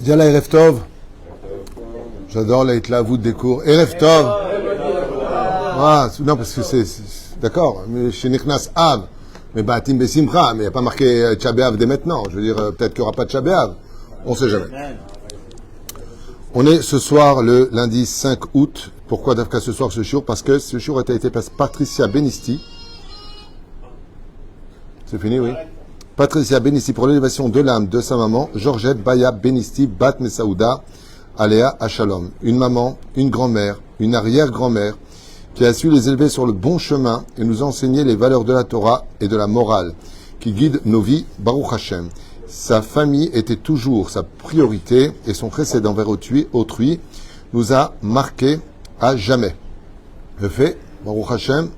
Dis la Erev Tov. J'adore la Hitlavut des cours. Erev Tov. Ah, non, parce que c'est d'accord. Mais chez Nichnas Av. Mais Baatim Besimcha. Mais il n'y a pas marqué Tchabéav dès maintenant. Je veux dire, peut-être qu'il n'y aura pas de Tchabéav. On ne sait jamais. On est ce soir le lundi 5 août. Pourquoi d'Afka ce soir ce jour? Parce que ce jour a été par Patricia Benisti. C'est fini, oui. Patricia Benisti pour l'élévation de l'âme de sa maman, Georgette Baya Benisti Bat Mesaouda Aléa Achalom. Une maman, une grand-mère, une arrière-grand-mère qui a su les élever sur le bon chemin et nous enseigner les valeurs de la Torah et de la morale qui guident nos vies, Baruch Hashem. Sa famille était toujours sa priorité et son précédent envers autrui nous a marqué à jamais. Le fait, Baruch Hashem,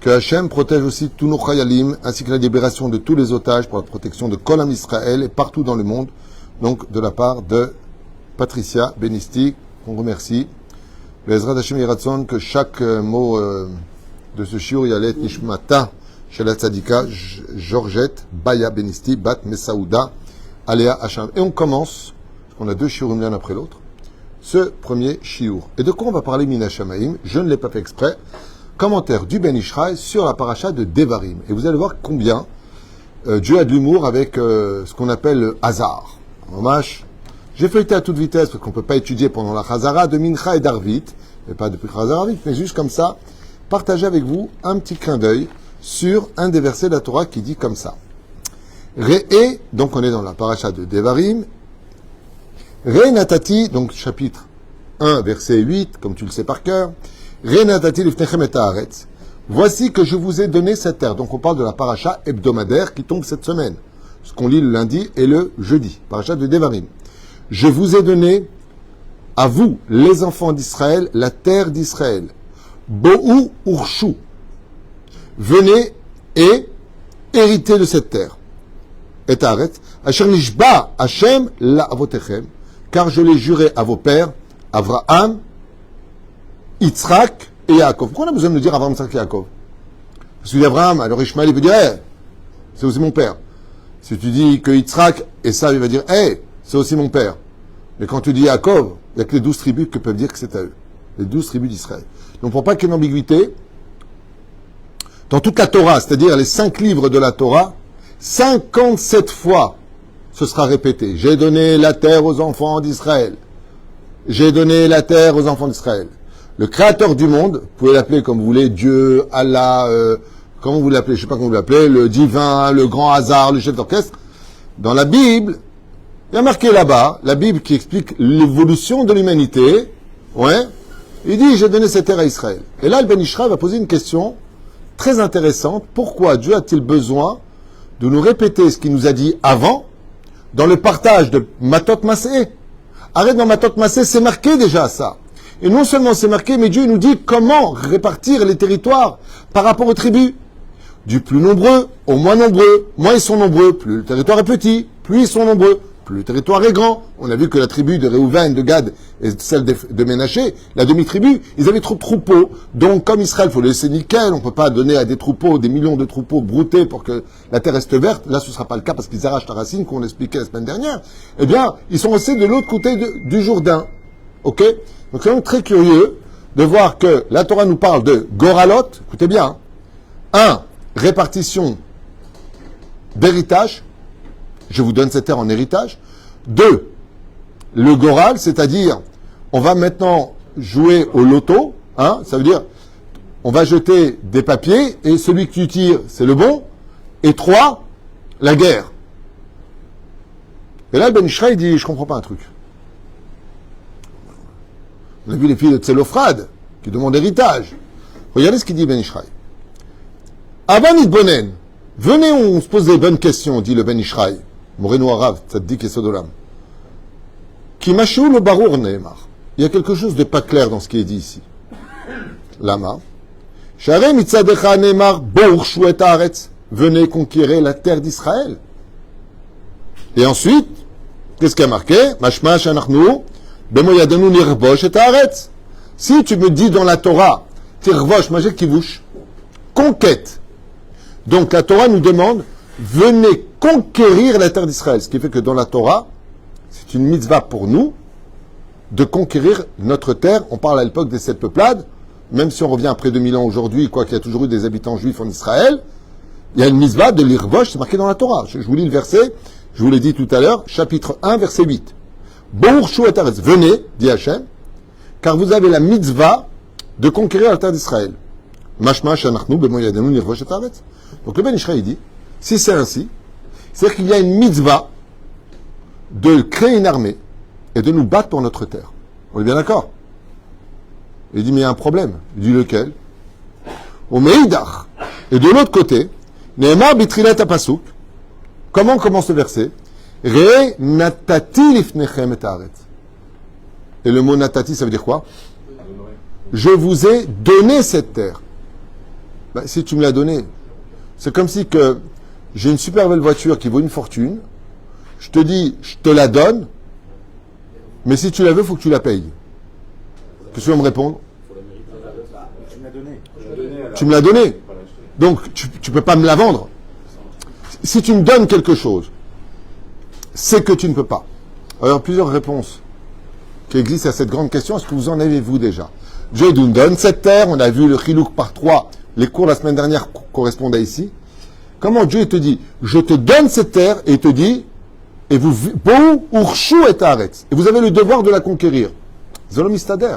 que Hachem protège aussi tous nos chayalim, ainsi que la libération de tous les otages pour la protection de Kol Am Israël et partout dans le monde. Donc, de la part de Patricia Benisti, qu'on remercie. Bezrat Hachem Yiratzon, que chaque mot de ce shiur yalet nishmata chez la tzadika Georgette Baya Benisti Bat Mesaouda Aléa Hachem. Et on commence, parce qu'on a deux shiurim l'un après l'autre, ce premier shiur. Et de quoi on va parler Mina Shamaim? Je ne l'ai pas fait exprès. Commentaire du Ben Ishraï sur la paracha de Devarim. Et vous allez voir combien Dieu a de l'humour avec ce qu'on appelle le hasard. Hommage. J'ai feuilleté à toute vitesse parce qu'on ne peut pas étudier pendant la Chazara de Mincha et d'Arvit, mais pas depuis Chazara Arvit, mais juste comme ça, partager avec vous un petit clin d'œil sur un des versets de la Torah qui dit comme ça. Re'e, donc on est dans la paracha de Devarim. Re'e natati, donc chapitre 1, verset 8, comme tu le sais par cœur. Voici que je vous ai donné cette terre. Donc on parle de la paracha hebdomadaire qui tombe cette semaine. Ce qu'on lit le lundi et le jeudi. Paracha de Devarim. Je vous ai donné à vous, les enfants d'Israël, la terre d'Israël. Bo'u urshu. Venez et héritez de cette terre. Et arrête. Asher nishba Hashem la avotechem. Car je l'ai juré à vos pères, Avraham, Yitzhak et Yaakov. Pourquoi on a besoin de nous dire Abraham, Yitzhak et Yaakov? Parce que Abraham, alors Ishmael, il veut dire, c'est aussi mon père. Si tu dis que Yitzhak et ça, il va dire, c'est aussi mon père. Mais quand tu dis Yaakov, il n'y a que les 12 tribus qui peuvent dire que c'est à eux. Les 12 tribus d'Israël. Donc pour pas qu'il y ait une ambiguïté, dans toute la Torah, c'est-à-dire les 5 livres de la Torah, 57 fois, ce sera répété. J'ai donné la terre aux enfants d'Israël. J'ai donné la terre aux enfants d'Israël. Le créateur du monde, vous pouvez l'appeler comme vous voulez, Dieu, Allah, comment vous l'appelez, je ne sais pas comment vous l'appelez, le divin, le grand hasard, le chef d'orchestre. Dans la Bible, il y a marqué là-bas, la Bible qui explique l'évolution de l'humanité, il dit, j'ai donné cette terre à Israël. Et là, le Ben Ishraï va poser une question très intéressante. Pourquoi Dieu a-t-il besoin de nous répéter ce qu'il nous a dit avant, dans le partage de Matot Massé? Arrête, dans Matot Massé, c'est marqué déjà ça. Et non seulement c'est marqué, mais Dieu nous dit comment répartir les territoires par rapport aux tribus. Du plus nombreux au moins nombreux. Moins ils sont nombreux, plus le territoire est petit. Plus ils sont nombreux, plus le territoire est grand. On a vu que la tribu de Réhouven, de Gad et celle de Ménaché, la demi-tribu, ils avaient trop de troupeaux. Donc comme Israël, il faut le laisser nickel. On ne peut pas donner à des troupeaux, des millions de troupeaux broutés pour que la terre reste verte. Là, ce ne sera pas le cas parce qu'ils arrachent la racine, qu'on l'expliquait la semaine dernière. Eh bien, ils sont restés de l'autre côté du Jourdain. Ok? Donc c'est donc très curieux de voir que la Torah nous parle de Goralot, écoutez bien, 1. Répartition d'héritage, je vous donne cette terre en héritage. 2. Le Goral, c'est-à-dire, on va maintenant jouer au loto, ça veut dire, on va jeter des papiers, et celui que tu tires, c'est le bon. Et 3. La guerre. Et là, Ben Ishraï dit, je comprends pas un truc. On a vu les filles de Tselophrad qui demandent héritage. Regardez ce qu'il dit Ben Ishraï. Avan Bonen, venez, on se pose des bonnes questions, dit le Ben Ishraï. Moreno Arav, Tzaddik et Sodolam. Kimashou le Barour Nehemar. Il y a quelque chose de pas clair dans ce qui est dit ici. Lama. Share Mitzadecha Nehemar, Bourchou et Haaretz. Venez conquérir la terre d'Israël. Et ensuite, qu'est-ce qu'il y a marqué? Mashma Shanachnu. Si tu me dis dans la Torah, tirvosh, majek kivouch, conquête. Donc la Torah nous demande, venez conquérir la terre d'Israël. Ce qui fait que dans la Torah, C'est une mitzvah pour nous de conquérir notre terre. On parle à l'époque des 7 peuplades, même si on revient après 2000 ans aujourd'hui, quoi qu'il y a toujours eu des habitants juifs en Israël, il y a une mitzvah de l'Irvosh, c'est marqué dans la Torah. Je vous lis le verset, je vous l'ai dit tout à l'heure, chapitre 1, verset 8. Bour Shu et Aretz, venez, dit Hachem, car vous avez la mitzvah de conquérir la terre d'Israël. Mashma shanachnu bemo yadenu nirvosh et Aretz. Donc le Ben Ishraï dit, si c'est ainsi, c'est-à-dire qu'il y a une mitzvah de créer une armée et de nous battre pour notre terre. On est bien d'accord? Il dit, mais il y a un problème. Il dit, lequel? Au Meidach. Et de l'autre côté, Nehemar bitrilat apasuk. Comment commence le verset? Re natati lifnechem et haaretz. Et le mot natati, ça veut dire quoi? Je vous ai donné cette terre. Ben, si tu me l'as donnée, c'est comme si que j'ai une super belle voiture qui vaut une fortune. Je te dis, je te la donne, mais si tu la veux, il faut que tu la payes. Qu'est-ce que tu vas me répondre? Tu me l'as donné. Tu me l'as donnée. Donc, tu ne peux pas me la vendre. Si tu me donnes quelque chose, c'est que tu ne peux pas. Alors, plusieurs réponses qui existent à cette grande question. Est-ce que vous en avez, vous, déjà? Dieu nous donne cette terre. On a vu le chilouk par 3. Les cours la semaine dernière correspondaient ici. Comment Dieu te dit, je te donne cette terre, et il te dit, et vous, Bou, Urshu et Haaretz. Et vous avez le devoir de la conquérir. Zolom Istader.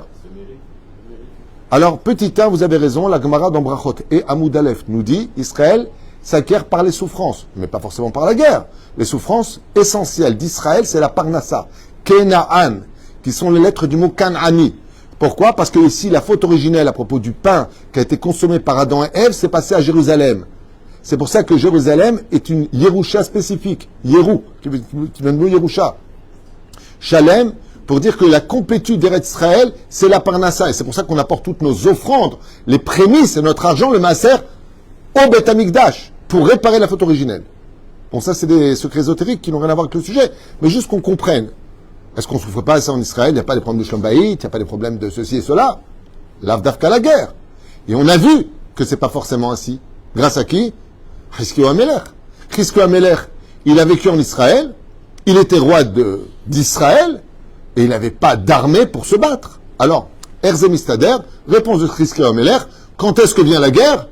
Alors, petit 1, vous avez raison, la Gemara dans Brachot et Amoud Aleph nous dit, Israël s'acquiert par les souffrances, mais pas forcément par la guerre. Les souffrances essentielles d'Israël, c'est la Parnassa, Kenaan, qui sont les lettres du mot Kanani. Pourquoi? Parce que ici, la faute originelle à propos du pain qui a été consommé par Adam et Ève, s'est passé à Jérusalem. C'est pour ça que Jérusalem est une Yerusha spécifique. Yerou, qui vient de mot Yerusha. Shalem, pour dire que la complétude d'Eretz Israël, c'est la Parnassa. Et c'est pour ça qu'on apporte toutes nos offrandes, les prémices et notre argent, le maaser, au Beth Amikdash, pour réparer la faute originelle. Bon, ça, c'est des secrets ésotériques qui n'ont rien à voir avec le sujet. Mais juste qu'on comprenne. Est-ce qu'on ne souffre pas ça en Israël? Il n'y a pas des problèmes de Shlom Bayit, il n'y a pas des problèmes de ceci et cela. L'Avdavka la guerre. Et on a vu que c'est pas forcément ainsi. Grâce à qui? Chizkiyahu HaMelech. Chizkiyahu HaMelech, il a vécu en Israël, il était roi d'Israël, et il n'avait pas d'armée pour se battre. Alors, Erzem Istader, réponse de Chizkiyahu HaMelech, quand est-ce que vient la guerre?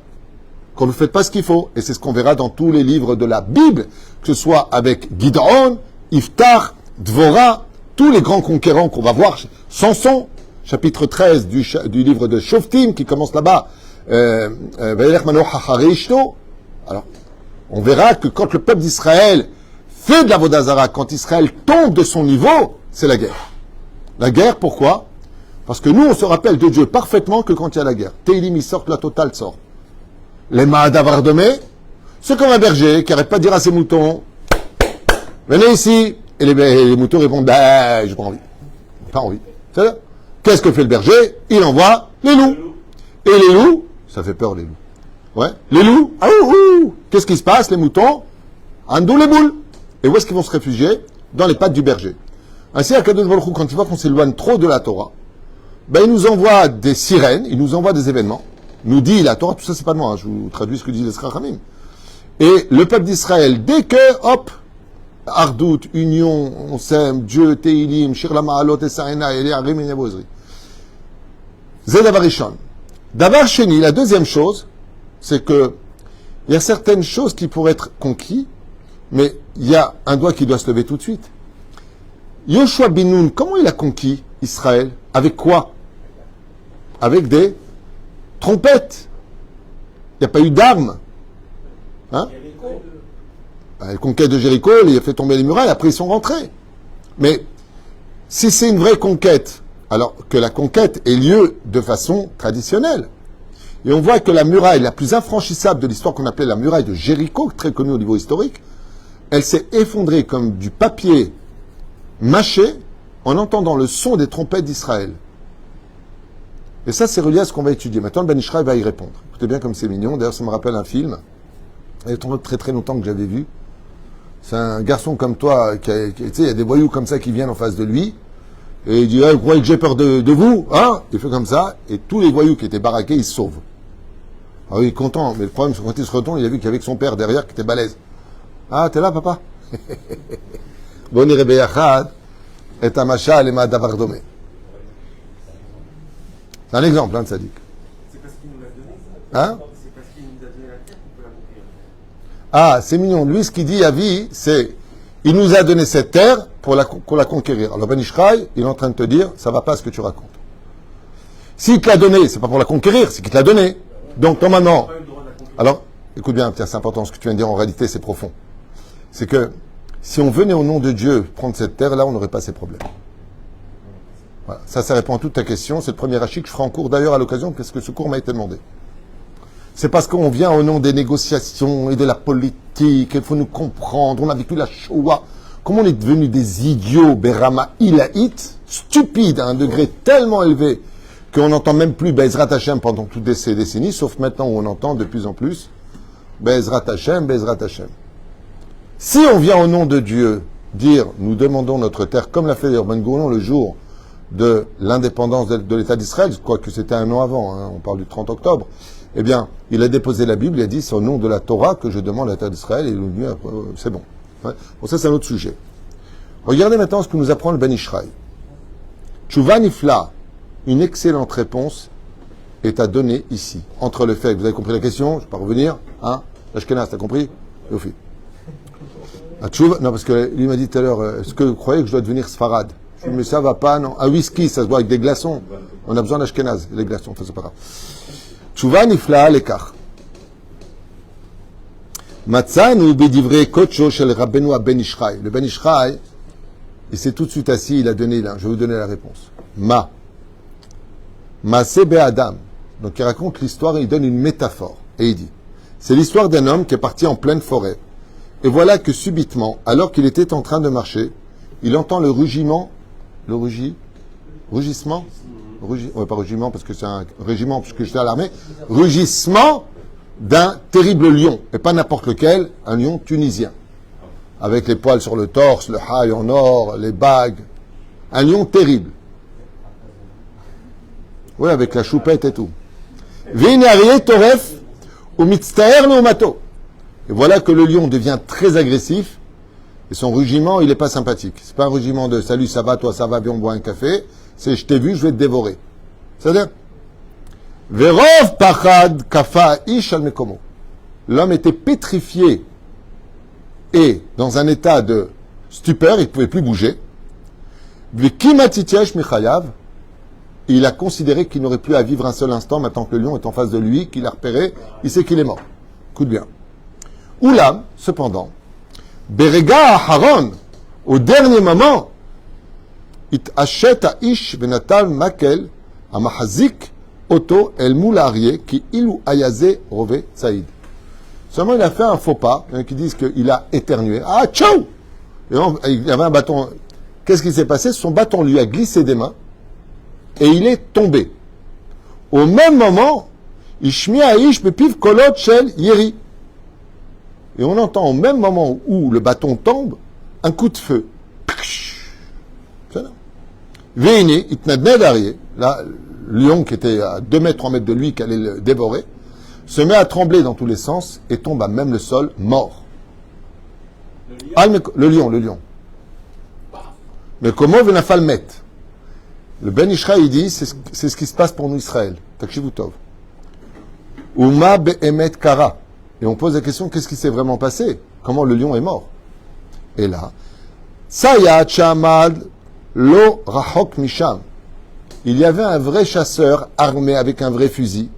Quand vous ne faites pas ce qu'il faut. Et c'est ce qu'on verra dans tous les livres de la Bible, que ce soit avec Gid'on, Iftar, Dvorah, tous les grands conquérants qu'on va voir. Samson, chapitre 13 du livre de Shoftim, qui commence là-bas, alors, on verra que quand le peuple d'Israël fait de la Vodazara, quand Israël tombe de son niveau, c'est la guerre. La guerre, pourquoi? Parce que nous, on se rappelle de Dieu parfaitement que quand il y a la guerre. Teilim, il sort, la totale sort. Les Mahadavar de mai, c'est comme un berger qui n'arrête pas de dire à ses moutons, venez ici. Et les moutons répondent, bah, j'ai pas envie. Pas envie. C'est-à-dire, qu'est-ce que fait le berger? Il envoie les loups. Et les loups, ça fait peur les loups. Ouais. Les loups, qu'est-ce qui se passe? Les moutons, andou les boules. Et où est-ce qu'ils vont se réfugier? Dans les pattes du berger. Ainsi, Akadosh Baruch Hu, quand il voit qu'on s'éloigne trop de la Torah, ben, il nous envoie des sirènes, il nous envoie des événements, nous dit la Torah, tout ça c'est pas de moi, hein, je vous traduis ce que dit les Srachamim. Et le peuple d'Israël, dès que, hop, Ardout, union, on s'aime, Dieu, Teilim, Shir la Ma'alot, Esaena, Eli Arim, Enebozri. Zé Davar Rishon. Davar Sheni, la deuxième chose, c'est que il y a certaines choses qui pourraient être conquises, mais il y a un doigt qui doit se lever tout de suite. Yoshua bin Nun, comment il a conquis Israël? Avec quoi? Avec des trompettes. Il n'y a pas eu d'armes. Hein? La conquête de Jéricho, il a fait tomber les murailles, après ils sont rentrés. Mais si c'est une vraie conquête, alors que la conquête ait lieu de façon traditionnelle, et on voit que la muraille la plus infranchissable de l'histoire qu'on appelait la muraille de Jéricho, très connue au niveau historique, elle s'est effondrée comme du papier mâché en entendant le son des trompettes d'Israël. Et ça, c'est relié à ce qu'on va étudier. Maintenant, le Ben Ishraï va y répondre. Écoutez bien comme c'est mignon. D'ailleurs, ça me rappelle un film. Il y a très très longtemps que j'avais vu. C'est un garçon comme toi, tu sais, il y a des voyous comme ça qui viennent en face de lui. Et il dit, vous croyez que j'ai peur de vous? Hein? Il fait comme ça. Et tous les voyous qui étaient baraqués, ils se sauvent. Alors il est content. Mais le problème, c'est que quand il se retourne, il a vu qu'il y avait que son père derrière qui était balèze. Ah, t'es là, papa? Bon, Rebeyachad. et Amasha Alema Davardomé. C'est un exemple, hein, de Tzadik. C'est parce qu'il nous l'a donné, Hein? c'est parce qu'il nous a donné la terre qu'on peut la conquérir. Ah, c'est mignon. Lui, ce qu'il dit à vie, c'est il nous a donné cette terre pour la conquérir. Alors, Ben Ishraï, il est en train de te dire, ça va pas ce que tu racontes. S'il te l'a donné, c'est pas pour la conquérir, c'est qu'il te l'a donné. Donc, normalement. Pas eu le droit de la conquérir. Alors, écoute bien, tiens, c'est important ce que tu viens de dire, en réalité, c'est profond. C'est que si on venait au nom de Dieu prendre cette terre-là, on n'aurait pas ces problèmes. Voilà. Ça répond à toute ta question. C'est le premier rachis que je ferai en cours d'ailleurs à l'occasion, parce que ce cours m'a été demandé. C'est parce qu'on vient au nom des négociations et de la politique, il faut nous comprendre, on a vécu la Shoah. Comment on est devenus des idiots, Berama Ilaït, stupides à un degré tellement élevé qu'on n'entend même plus Bezrat Hashem pendant toutes ces décennies, sauf maintenant où on entend de plus en plus Bezrat Hashem, Bezrat Hashem. Si on vient au nom de Dieu dire nous demandons notre terre, comme l'a fait Ben Gurion le jour de l'indépendance de l'État d'Israël, je crois que c'était un an avant, hein, on parle du 30 octobre, eh bien, il a déposé la Bible, il a dit c'est au nom de la Torah que je demande l'État d'Israël, et il est venu, c'est bon. Ouais. Bon, ça c'est un autre sujet. Regardez maintenant ce que nous apprend le Ben Ishraï. Tchouva Nifla, une excellente réponse est à donner ici. Entre le fait, vous avez compris la question, je ne vais pas revenir, hein, l'Ashkenaz, t'as compris? Yofi. Non, parce que lui m'a dit tout à l'heure, est-ce que vous croyez que je dois devenir Sfarad? Je lui ai dit, mais ça va pas, non. Un whisky, ça se boit avec des glaçons. On a besoin d'Ashkenaz, les glaçons, ça c'est pas grave. Tchouva Nifla l'écart. Matzanu bedivrei kocho shel Rabbeinu Ben Ishraï. Le Ben Ishraï, il s'est tout de suite assis, il a donné, je vais vous donner la réponse. Sebe Adam. Donc il raconte l'histoire, il donne une métaphore. Et il dit, c'est l'histoire d'un homme qui est parti en pleine forêt. Et voilà que subitement, alors qu'il était en train de marcher, il entend le rugissement, rugissement, pas rugissement parce que c'est un régiment, parce que j'étais à l'armée, rugissement d'un terrible lion, et pas n'importe lequel, un lion tunisien, avec les poils sur le torse, le haï en or, les bagues, un lion terrible. Oui, avec la choupette et tout. Vénarié toref ou mitztaer no mato. Et voilà que le lion devient très agressif, et son rugiment, il n'est pas sympathique. C'est pas un rugiment de salut, ça va, toi, ça va, viens, on boit un café. C'est je t'ai vu, je vais te dévorer. C'est-à-dire, Verov pachad kafa ish al mekomo. L'homme était pétrifié et dans un état de stupeur, il ne pouvait plus bouger. V'kimatitiesh michayav. Il a considéré qu'il n'aurait plus à vivre un seul instant maintenant que le lion est en face de lui, qu'il a repéré, il sait qu'il est mort. Écoute bien. Oulam, cependant, Berega Haron, au dernier moment, it achète à ish benatal makel à mahazik Oto el moularié qui ilou ayazé rové saïd. Seulement il a fait un faux pas, il y en a qui disent qu'il a éternué. Ah, tchou! Il avait un bâton. Qu'est-ce qui s'est passé? Son bâton lui a glissé des mains et il est tombé. Au même moment, Ishmi Aish bepiv kolot shel yeri. Et on entend au même moment où le bâton tombe, un coup de feu. Véné, itnadned arié. Là, le lion qui était à 2 mètres, 3 mètres de lui, qui allait le dévorer, se met à trembler dans tous les sens et tombe à même le sol, mort. Le lion. Mais comment Venafal met? Le Ben Ishraï, il dit, c'est ce qui se passe pour nous, Israël. Takshivutov. Uma be'emet kara. Et on pose la question, qu'est-ce qui s'est vraiment passé? Comment le lion est mort? Et là, Sayat Shamad lo rahok misham. Il y avait un vrai chasseur armé avec un vrai fusil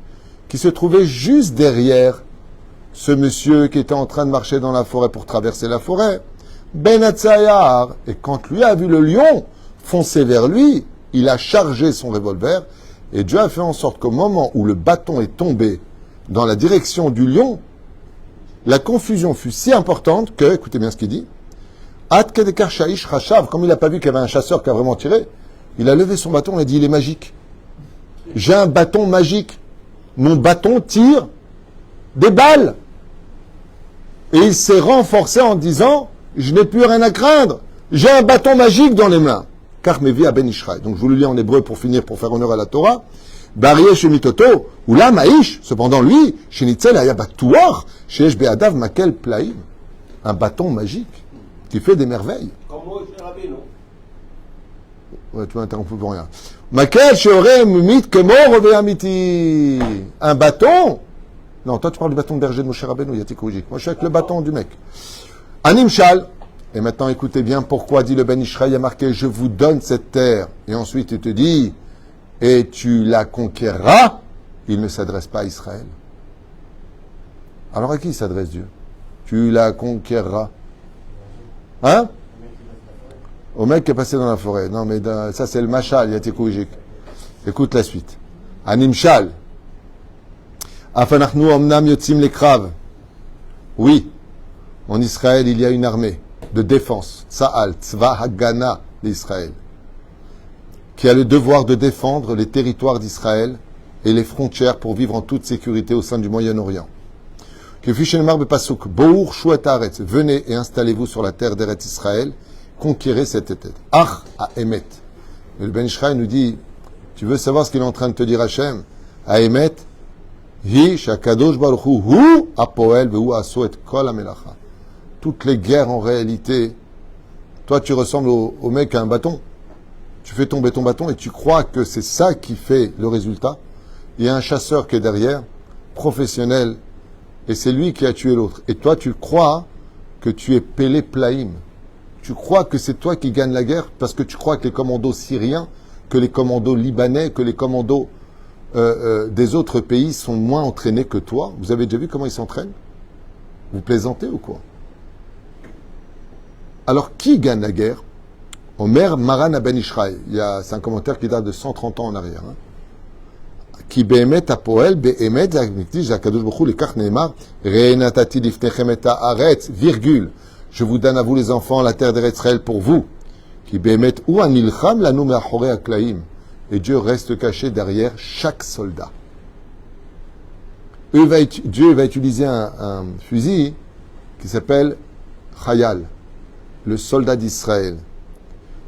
qui se trouvait juste derrière ce monsieur qui était en train de marcher dans la forêt pour traverser la forêt. Ben Hatzayar. Et quand lui a vu le lion foncer vers lui, il a chargé son revolver et Dieu a fait en sorte qu'au moment où le bâton est tombé dans la direction du lion, la confusion fut si importante que, écoutez bien ce qu'il dit, At kedekar shaish rashav, comme il n'a pas vu qu'il y avait un chasseur qui a vraiment tiré, il a levé son bâton et a dit, il est magique. J'ai un bâton magique. Mon bâton tire des balles. Et il s'est renforcé en disant, je n'ai plus rien à craindre. J'ai un bâton magique dans les mains. Car mes vies à Ben Ishraï. Donc je vous le lis en hébreu pour finir, pour faire honneur à la Torah. Barié shemitoto, ou la maïsh, cependant lui, shenitzel ayabatouar, sheesh be'adav makel plaïm. Un bâton magique qui fait des merveilles. Comme moi, je l'ai rabé, non? Ouais, tu m'as interrompu pour rien. Makel sheorem mit kemor ve'amiti. Un bâton. Non, toi tu parles du bâton de berger de Moshe Rabbeinu, Yatikouji. Moi je suis avec le bâton du mec. Animshal. Et maintenant écoutez bien pourquoi dit le Ben Ishraï, il y a marqué je vous donne cette terre. Et ensuite il te dit et tu la conquerras. Il ne s'adresse pas à Israël. Alors à qui s'adresse Dieu? Tu la conquerras. Hein? Au mec qui est passé dans la forêt. Non, mais ça, c'est le machal, Yatikouijik. Écoute la suite. Animshal. Afanachnu omnam yotzim lekrav. Oui, en Israël, il y a une armée de défense. Tsahal, Tzva Hagana d'Israël. Qui a le devoir de défendre les territoires d'Israël et les frontières pour vivre en toute sécurité au sein du Moyen-Orient. Venez et installez-vous sur la terre d'Eretz Israël, conquérez cette terre. Ach à Emet. Et le Ben Ishraï nous dit, tu veux savoir ce qu'il est en train de te dire Hachem? À Emet, Hi shakadosh baruch hu apoel vehu aso et kol hamelacha. Toutes les guerres en réalité, toi tu ressembles au mec à un bâton. Tu fais tomber ton bâton et tu crois que c'est ça qui fait le résultat. Il y a un chasseur qui est derrière, professionnel, et c'est lui qui a tué l'autre. Et toi, tu crois que tu es Pélé Plaïm. Tu crois que c'est toi qui gagne la guerre parce que tu crois que les commandos syriens, que les commandos libanais, que les commandos des autres pays sont moins entraînés que toi. Vous avez déjà vu comment ils s'entraînent? Vous plaisantez ou quoi? Alors, qui gagne la guerre? Omer Maran Ben Ishraï. C'est un commentaire qui date de 130 ans en arrière. Qui be'emet apoel be'emet zakadosh baruch hu lekach ne'emar re'natati lifnechem et haaretz virgule. Je vous donne à vous les enfants la terre d'Eretz Israël pour vous. Qui be'emet ou anilcham lanu me'achorei haklaim. Et Dieu reste caché derrière chaque soldat. Dieu va utiliser un fusil qui s'appelle Chayal, le soldat d'Israël.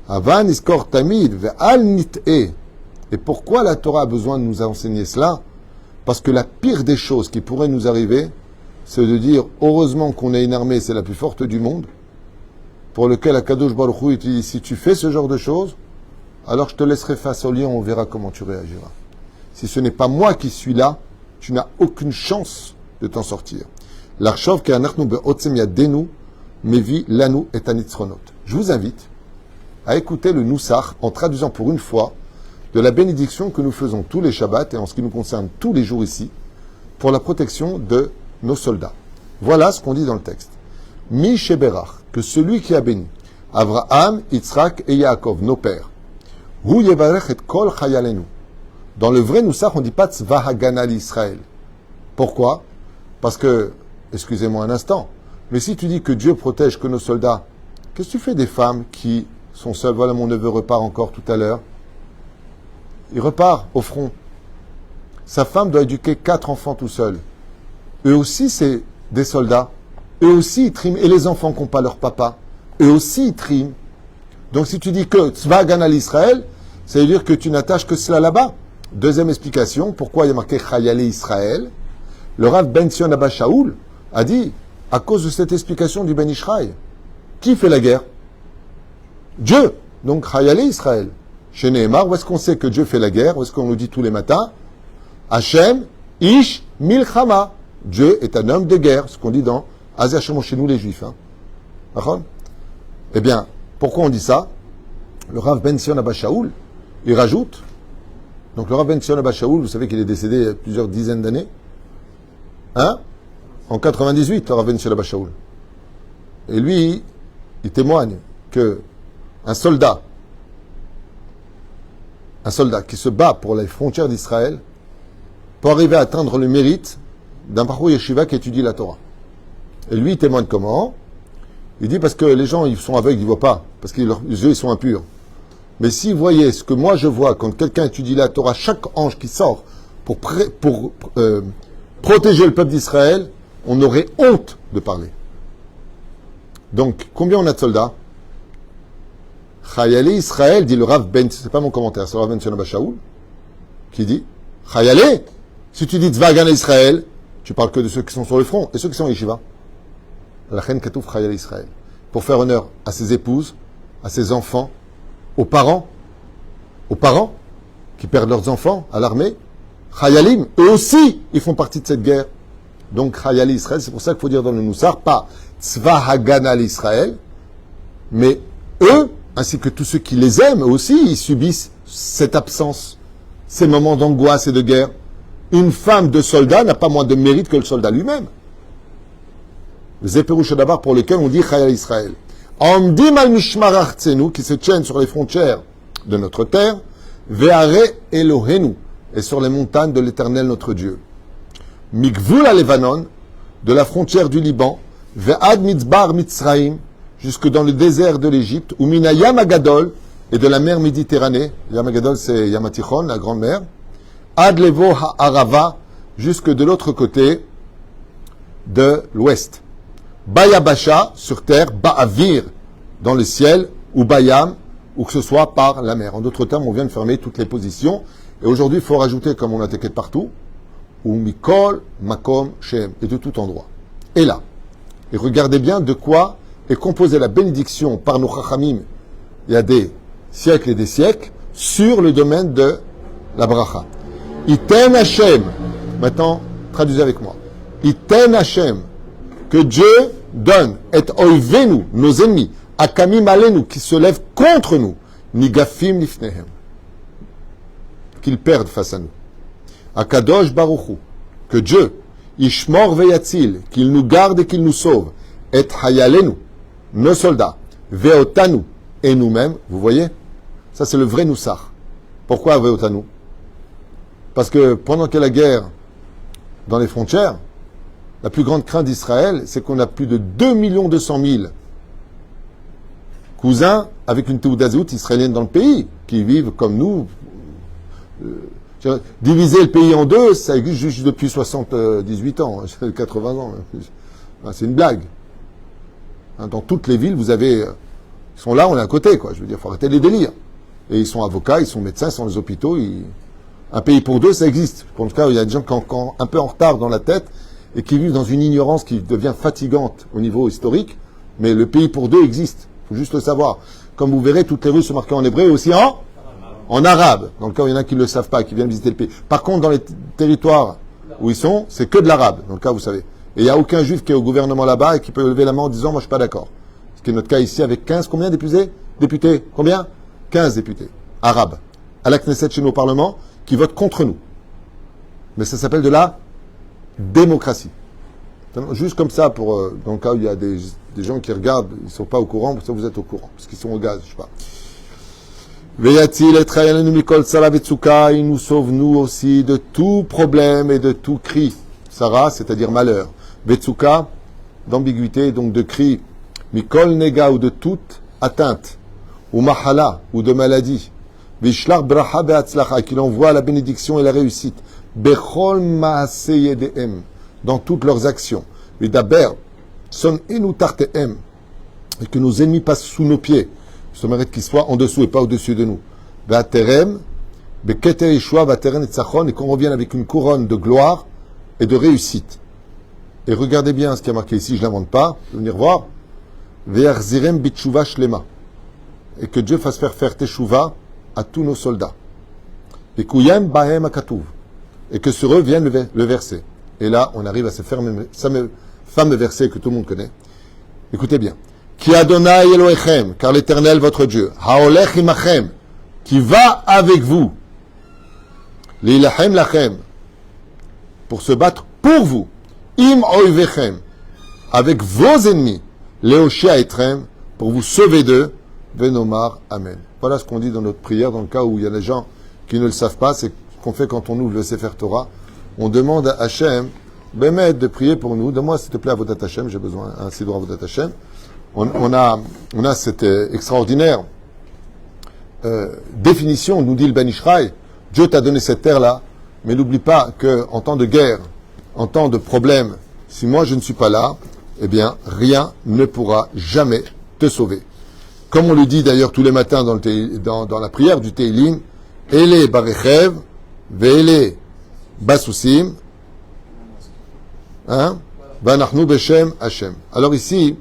Avan iskor tamid ve'al nit'e. Et pourquoi la Torah a besoin de nous enseigner cela? Parce que la pire des choses qui pourrait nous arriver, c'est de dire, heureusement qu'on a une armée, c'est la plus forte du monde, pour lequel Akadosh Baruch Hu dit, si tu fais ce genre de choses, alors je te laisserai face au lion, on verra comment tu réagiras. Si ce n'est pas moi qui suis là, tu n'as aucune chance de t'en sortir. L'archov ke'anachnu be'otzem yadenu mevi lanu et anitzronot. Je vous invite à écouter le Noussach en traduisant pour une fois de la bénédiction que nous faisons tous les Shabbats et en ce qui nous concerne tous les jours ici pour la protection de nos soldats. Voilà ce qu'on dit dans le texte. Mi sheberach, que celui qui a béni Avraham, Yitzhak et Yaakov, nos pères. Hu yevarech et kol chayalenu. Dans le vrai Noussach, on ne dit pas tzva hagana l'Israël. Pourquoi? Parce que, excusez-moi un instant, mais si tu dis que Dieu protège que nos soldats, qu'est-ce que tu fais des femmes qui sont seules? Voilà, mon neveu repart encore tout à l'heure. Il repart au front. Sa femme doit éduquer 4 enfants tout seul. Eux aussi, c'est des soldats. Eux aussi, ils triment. Et les enfants qui n'ont pas leur papa, eux aussi, ils triment. Donc, si tu dis que Tzva Hagana l'Israël, ça veut dire que tu n'attaches que cela là-bas. Deuxième explication, pourquoi il y a marqué Chayale Israël? Le Rav Ben Sion Abba Shaul a dit, à cause de cette explication du Ben Ishraï, qui fait la guerre? Dieu. Donc, Chayale Israël. Chez Nehemar, où est-ce qu'on sait que Dieu fait la guerre? Où est-ce qu'on nous dit tous les matins? Hachem, Ish, Milchama. Dieu est un homme de guerre, ce qu'on dit dans Azeh Hachem chez nous les Juifs. D'accord? Eh bien, pourquoi on dit ça? Le Rav Ben Sion Abba Shaul, il rajoute. Donc le Rav Ben Sion Abba Shaul, vous savez qu'il est décédé il y a plusieurs dizaines d'années. En 98, le Rav Ben Sion Abba Shaul. Et lui, il témoigne que un soldat qui se bat pour les frontières d'Israël peut arriver à atteindre le mérite d'un parcours yeshiva qui étudie la Torah. Et lui, il témoigne comment? Il dit parce que les gens, ils sont aveugles, ils ne voient pas, parce que leurs yeux, ils sont impurs. Mais s'ils voyaient ce que moi je vois quand quelqu'un étudie la Torah, chaque ange qui sort pour protéger le peuple d'Israël, on aurait honte de parler. Donc, combien on a de soldats? Chayale Israël, dit le Rav Ben, c'est pas mon commentaire, c'est le Rav Ben Sion Abba Shaul, qui dit, Chayale, si tu dis Tzva Hagana Israël, tu parles que de ceux qui sont sur le front, et ceux qui sont en yeshiva. La reine Katouf Chayale Israël. Pour faire honneur à ses épouses, à ses enfants, aux parents, aux parents qui perdent leurs enfants à l'armée. Chayalim, eux aussi, ils font partie de cette guerre. Donc, Chayali Israël, c'est pour ça qu'il faut dire dans le Noussar, pas Tzva Hagana l'Israël, mais eux, ainsi que tous ceux qui les aiment, eux aussi, ils subissent cette absence, ces moments d'angoisse et de guerre. Une femme de soldat n'a pas moins de mérite que le soldat lui-même. Zéperouche d'abord pour lequel on dit Chayal Israël. Amdim al mishmar artzenu, qui se tiennent sur les frontières de notre terre, Ve'are Elohenu, et sur les montagnes de l'Éternel notre Dieu. Mikvul à Levanon, de la frontière du Liban, Ve'ad Mitzbar Mitzraim, jusque dans le désert de l'Égypte, ou Mina Yamagadol, et de la mer Méditerranée, Yamagadol c'est Yamatichon, la grande mer, Ad Levo Ha'arava, jusque de l'autre côté de l'ouest. Bayabasha, sur terre, Ba'avir, dans le ciel, ou Bayam, ou que ce soit par la mer. En d'autres termes, on vient de fermer toutes les positions, et aujourd'hui, il faut rajouter, comme on a attaqué de partout, ou Mikol, Makom, Shem, et de tout endroit. Et là, et regardez bien de quoi est composée la bénédiction par nos Chachamim, il y a des siècles et des siècles, sur le domaine de la bracha. Iten Hashem, maintenant, traduisez avec moi. Iten Hashem, que Dieu donne, et oivenu, nos ennemis, akamim alenu, qui se lèvent contre nous, nigafim nifnehem, qu'ils perdent face à nous. Akadosh Baruchu, que Dieu, Ishmor veyatzil, qu'il nous garde et qu'il nous sauve, et hayalenu, nos soldats, veotanu, et nous-mêmes, vous voyez, ça c'est le vrai Noussar. Pourquoi veotanu? Parce que pendant qu'il y a la guerre dans les frontières, la plus grande crainte d'Israël, c'est qu'on a plus de 2 200 000 cousins avec une Teuda Zehut israélienne dans le pays, qui vivent comme nous. Diviser le pays en deux, ça existe juste depuis 78 ans, 80 ans. C'est une blague. Dans toutes les villes, vous avez... Ils sont là, on est à côté, quoi. Je veux dire, il faut arrêter les délires. Et ils sont avocats, ils sont médecins, ils sont dans les hôpitaux. Un pays pour deux, ça existe. En tout cas, il y a des gens qui sont un peu en retard dans la tête et qui vivent dans une ignorance qui devient fatigante au niveau historique. Mais le pays pour deux existe. Il faut juste le savoir. Comme vous verrez, toutes les rues sont marquées en hébreu et aussi en arabe. Dans le cas où il y en a qui ne le savent pas, qui viennent visiter le pays. Par contre, dans les territoires où ils sont, c'est que de l'arabe. Dans le cas, vous savez. Et il n'y a aucun juif qui est au gouvernement là-bas et qui peut lever la main en disant « Moi, je ne suis pas d'accord ». Ce qui est notre cas ici avec 15, combien députés? Députés, combien? 15 députés, arabes, à la Knesset chez nos parlements, qui votent contre nous. Mais ça s'appelle de la démocratie. Juste comme ça, pour dans le cas où il y a des gens qui regardent, ils ne sont pas au courant, pour ça vous êtes au courant, parce qu'ils sont au gaz, je sais pas. Veyatil et Trayalenu Mikol Sara Vetsuka, il nous sauve nous aussi de tout problème et de tout cri. Sarah, c'est-à-dire malheur. Vetsuka, d'ambiguïté, donc de cri. Mikol Nega, ou de toute atteinte. Ou Mahala, ou de maladie. Vishlar Bracha Be'atzlacha, qu'il envoie la bénédiction et la réussite. Bechol Maase Yedehem, dans toutes leurs actions. Vidaber, Son Enu Tartehem, et que nos ennemis passent sous nos pieds. Je mérite qu'ils soient en dessous et pas au-dessus de nous. Ve'aterem, Be'keter Yeshua, Ve'ateren Etzachon, et qu'on revienne avec une couronne de gloire et de réussite. Et regardez bien ce qui est marqué ici, je ne l'invente pas, vous venir voir. Ve'arzirem Bitshuva Shlema, et que Dieu fasse faire teshuva à tous nos soldats. Et Kuyem Bahem Akatuv, et que sur eux vienne le verset. Et là, on arrive à ce fameux verset que tout le monde connaît. Écoutez bien. Ki Adonai Elohechem, car l'Éternel votre Dieu, Haolech imachem, qui va avec vous, Lilachem lachem, pour se battre pour vous, Im oivechem, avec vos ennemis, Leoshia etrem, pour vous sauver d'eux, Venomar, Amen. Voilà ce qu'on dit dans notre prière, dans le cas où il y a des gens qui ne le savent pas, c'est ce qu'on fait quand on ouvre le Sefer Torah. On demande à Hachem, Bémet, de prier pour nous. Donne-moi, s'il te plaît, à Avodat Hachem, j'ai besoin, un sidor à Avodat Hachem. On a cette extraordinaire définition, nous dit le Ben Ishraï, Dieu t'a donné cette terre-là, mais n'oublie pas qu'en temps de guerre, en temps de problème, si moi je ne suis pas là, eh bien, rien ne pourra jamais te sauver. Comme on le dit d'ailleurs tous les matins dans la prière du Teilim, Ele Barechev, Ve'ele Basusim, Vanachnu Beshem Hashem. Alors ici,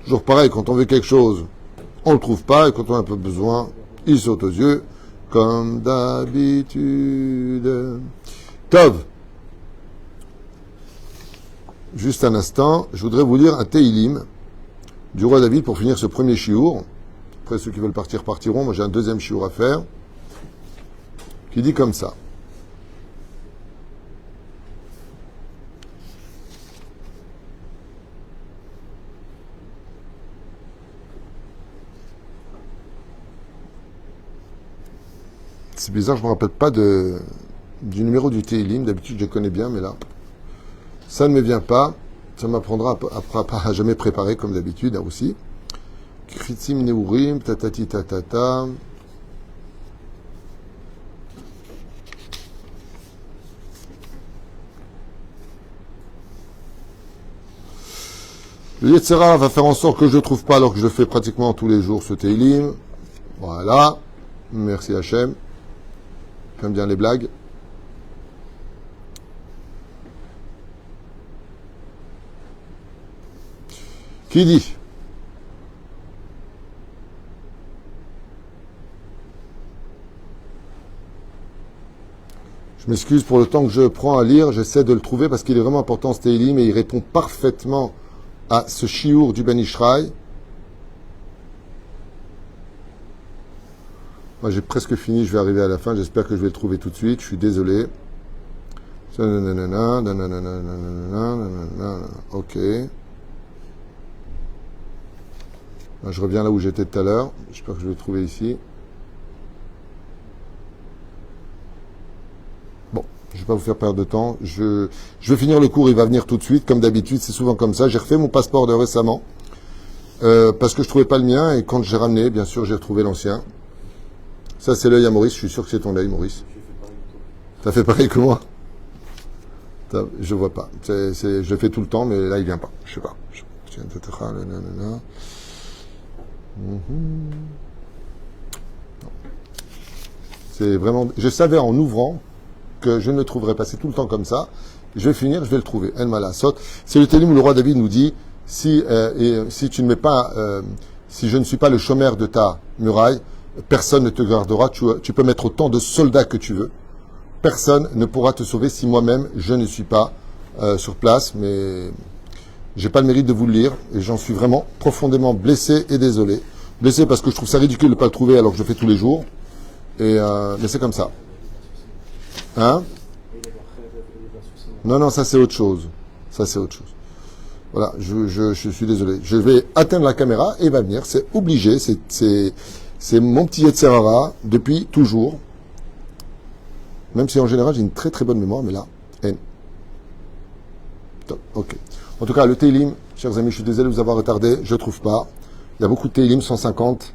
toujours pareil, quand on veut quelque chose, on ne le trouve pas, et quand on a un peu besoin, il saute aux yeux. comme d'habitude. Tov. Juste un instant, je voudrais vous lire un Teilim du roi David pour finir ce premier chiour. Après, ceux qui veulent partir partiront. Moi, j'ai un deuxième chiour à faire qui dit comme ça. C'est bizarre, je ne me rappelle pas du numéro du Teilim. D'habitude, je le connais bien, mais là, ça ne me vient pas. Ça m'apprendra à jamais préparer, comme d'habitude, là aussi. Kritzim Neurim, tatati tatata. Le Yetzera va faire en sorte que je ne trouve pas, alors que je le fais pratiquement tous les jours, ce Teilim. Voilà. Merci Hachem. J'aime bien les blagues. Qui dit? Je m'excuse pour le temps que je prends à lire, j'essaie de le trouver parce qu'il est vraiment important ce Teilim et il répond parfaitement à ce chiour du Ben Ishraï. Moi j'ai presque fini, je vais arriver à la fin, j'espère que je vais le trouver tout de suite, je suis désolé. Ok. Je reviens là où j'étais tout à l'heure. J'espère que je vais le trouver ici. Bon, je ne vais pas vous faire perdre de temps. Je vais finir le cours, il va venir tout de suite, comme d'habitude, c'est souvent comme ça. J'ai refait mon passeport de récemment, parce que je ne trouvais pas le mien, et quand j'ai ramené, bien sûr, j'ai retrouvé l'ancien. Ça, c'est l'œil à Maurice, je suis sûr que c'est ton œil, Maurice. T'as fait pareil que moi? Je vois pas. Je le fais tout le temps, mais là, il vient pas. Je sais pas. C'est vraiment. Je savais en ouvrant que je ne le trouverais pas. C'est tout le temps comme ça. Je vais finir, je vais le trouver. El Malasot. C'est le Télim où le roi David nous dit si tu ne mets pas, si je ne suis pas le chômeur de ta muraille, personne ne te gardera. Tu peux mettre autant de soldats que tu veux. Personne ne pourra te sauver si moi-même je ne suis pas sur place. Mais j'ai pas le mérite de vous le lire et j'en suis vraiment profondément blessé et désolé. Blessé parce que je trouve ça ridicule de ne pas le trouver alors que je le fais tous les jours. Mais c'est comme ça. Hein? Non, ça c'est autre chose. Ça c'est autre chose. Voilà, je suis désolé. Je vais atteindre la caméra et il va venir. C'est obligé. C'est mon petit Yetzerara depuis toujours. Même si en général j'ai une très très bonne mémoire, mais là, Top, ok. En tout cas, le Teilim, chers amis, je suis désolé de vous avoir retardé. Je ne trouve pas. Il y a beaucoup de Teilim, 150.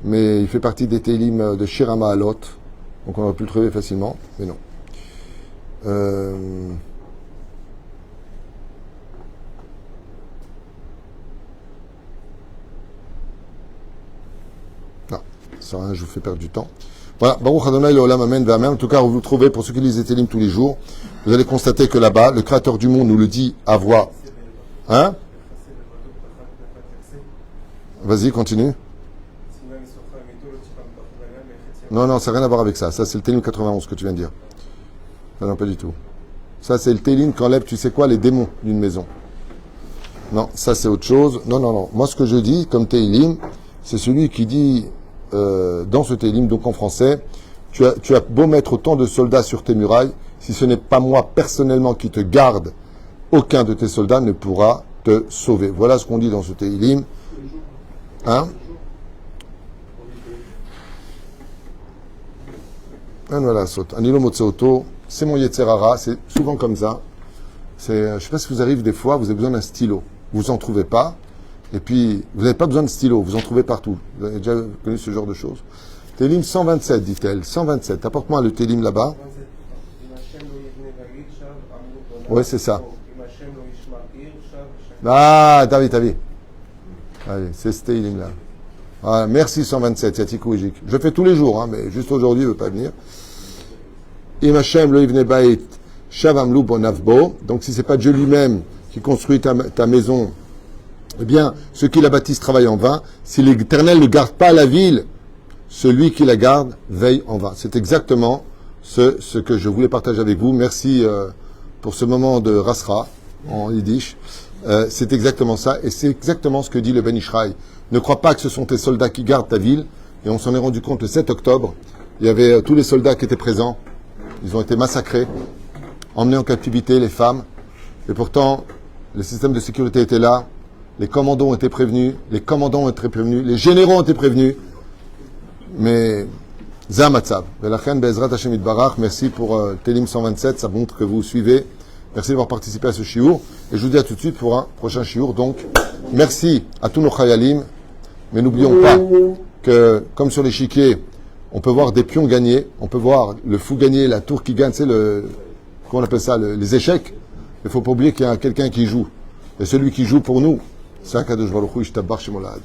Mais il fait partie des Teilim de Shirama Alot. Donc on aurait pu le trouver facilement, mais non. Non, ça rien, je vous fais perdre du temps. Voilà, Baruch Adonai Leolam Amen Ve'Amen. En tout cas, vous le trouvez, pour ceux qui lisent les Teilim tous les jours, vous allez constater que là-bas, le Créateur du monde nous le dit à voix. Hein? Vas-y, continue. Non, ça n'a rien à voir avec ça. Ça, c'est le Télim 91 que tu viens de dire. Non, pas du tout. Ça, c'est le Télim qu'enlève, tu sais quoi, les démons d'une maison. Non, ça, c'est autre chose. Non. Moi, ce que je dis comme Télim, c'est celui qui dit, dans ce Télim, donc en français, tu as beau mettre autant de soldats sur tes murailles, si ce n'est pas moi personnellement qui te garde, aucun de tes soldats ne pourra te sauver. Voilà ce qu'on dit dans ce Télim. Hein? Voilà, Anilo Motseoto, c'est mon Yetzerara, c'est souvent comme ça. Je ne sais pas si vous arrive des fois, vous avez besoin d'un stylo. Vous en trouvez pas, et puis vous n'avez pas besoin de stylo, vous en trouvez partout. Vous avez déjà connu ce genre de choses. Télim 127, dit-elle, 127. Apporte-moi le Télim là-bas. Oui, c'est ça. Ah, t'as vu. Allez, c'est ce Télim-là. Ah, merci 127, Yatikou Ijik. Je le fais tous les jours, hein, mais juste aujourd'hui, il ne veut pas venir. Im Hashem lo yivne bait shavamlu bonavbo. Donc, si ce n'est pas Dieu lui-même qui construit ta maison, eh bien, ceux qui la bâtissent travaillent en vain. Si l'Éternel ne garde pas la ville, celui qui la garde veille en vain. C'est exactement ce que je voulais partager avec vous. Merci pour ce moment de Rasra en yiddish. C'est exactement ça, et c'est exactement ce que dit le Ben Ishraï. Ne crois pas que ce sont tes soldats qui gardent ta ville. Et on s'en est rendu compte le 7 octobre. Il y avait tous les soldats qui étaient présents. Ils ont été massacrés, emmenés en captivité, les femmes. Et pourtant, le système de sécurité était là. Les commandos ont été prévenus. Les commandants ont été prévenus. Les généraux ont été prévenus. Mais, Zamatzab. Velachen Bezrat Hashem Itbarach. Merci pour Télim 127. Ça montre que vous suivez. Merci d'avoir participé à ce shiur. Et je vous dis à tout de suite pour un prochain shiur. Donc, merci à tous nos chayalim. Mais n'oublions pas que, comme sur l'échiquier, on peut voir des pions gagner, on peut voir le fou gagner, la tour qui gagne, c'est comment on appelle ça, les échecs. Il ne faut pas oublier qu'il y a quelqu'un qui joue. Et celui qui joue pour nous, c'est un Kadosh Baruch Hu, Ishtabach Shemolad.